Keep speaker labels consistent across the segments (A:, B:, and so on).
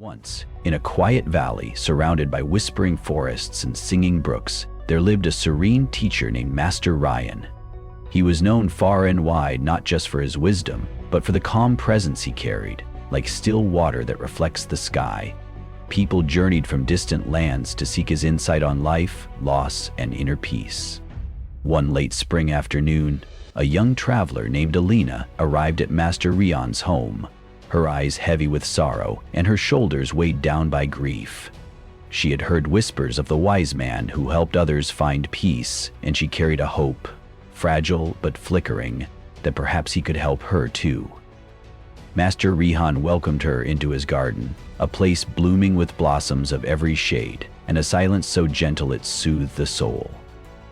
A: Once, in a quiet valley surrounded by whispering forests and singing brooks, there lived a serene teacher named Master Rihan. He was known far and wide not just for his wisdom, but for the calm presence he carried, like still water that reflects the sky. People journeyed from distant lands to seek his insight on life, loss, and inner peace. One late spring afternoon, a young traveler named Alina arrived at Master Rihan's home, her eyes heavy with sorrow and her shoulders weighed down by grief. She had heard whispers of the wise man who helped others find peace, and she carried a hope, fragile but flickering, that perhaps he could help her too. Master Rihan welcomed her into his garden, a place blooming with blossoms of every shade, and a silence so gentle it soothed the soul.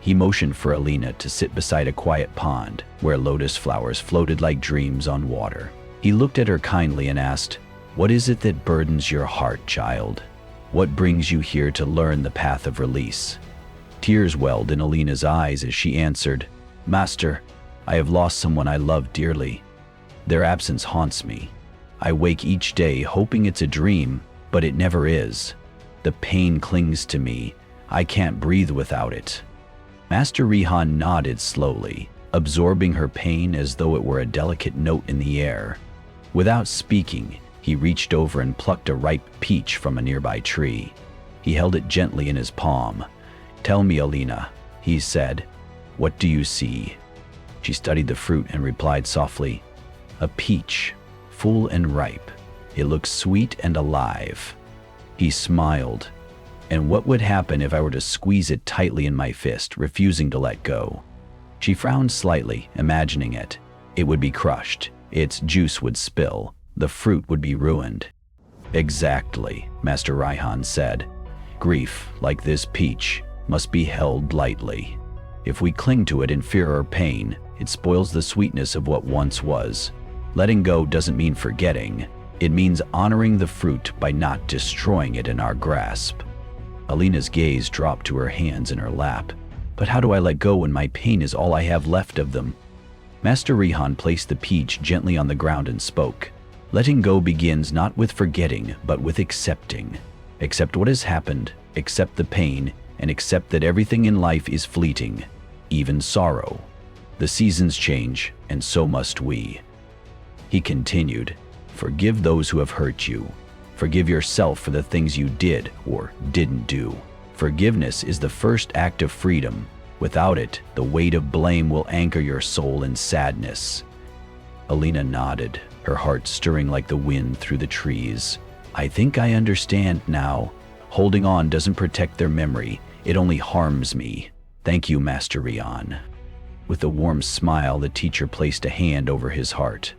A: He motioned for Alina to sit beside a quiet pond where lotus flowers floated like dreams on water. He looked at her kindly and asked, "What is it that burdens your heart, child? What brings you here to learn the path of release?" Tears welled in Alina's eyes as she answered, "Master, I have lost someone I love dearly. Their absence haunts me. I wake each day hoping it's a dream, but it never is. The pain clings to me. I can't breathe without it." Master Rihan nodded slowly, absorbing her pain as though it were a delicate note in the air. Without speaking, he reached over and plucked a ripe peach from a nearby tree. He held it gently in his palm. "Tell me, Alina," he said, "what do you see?" She studied the fruit and replied softly, "A peach, full and ripe. It looks sweet and alive." He smiled. "And what would happen if I were to squeeze it tightly in my fist, refusing to let go?" She frowned slightly, imagining it. It would be crushed. Its juice would spill. The fruit would be ruined. "Exactly," Master Rihan said. "Grief, like this peach, must be held lightly. If we cling to it in fear or pain, it spoils the sweetness of what once was. Letting go doesn't mean forgetting. It means honoring the fruit by not destroying it in our grasp." Alina's gaze dropped to her hands in her lap. "But how do I let go when my pain is all I have left of them?" Master Rihan placed the peach gently on the ground and spoke. "Letting go begins not with forgetting, but with accepting. Accept what has happened, accept the pain, and accept that everything in life is fleeting, even sorrow. The seasons change, and so must we." He continued, "Forgive those who have hurt you. Forgive yourself for the things you did or didn't do. Forgiveness is the first act of freedom. Without it, the weight of blame will anchor your soul in sadness." Alina nodded, her heart stirring like the wind through the trees. "I think I understand now. Holding on doesn't protect their memory, it only harms me. Thank you, Master Rihan." With a warm smile, the teacher placed a hand over his heart.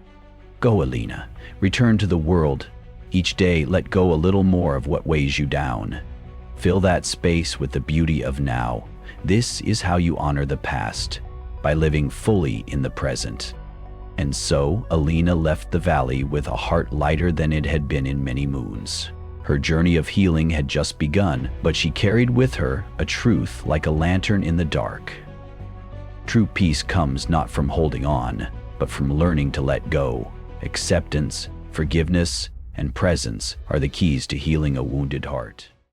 A: "Go, Alina. Return to the world. Each day, let go a little more of what weighs you down. Fill that space with the beauty of now. This is how you honor the past, by living fully in the present." And so, Alina left the valley with a heart lighter than it had been in many moons. Her journey of healing had just begun, but she carried with her a truth like a lantern in the dark. True peace comes not from holding on, but from learning to let go. Acceptance, forgiveness, and presence are the keys to healing a wounded heart.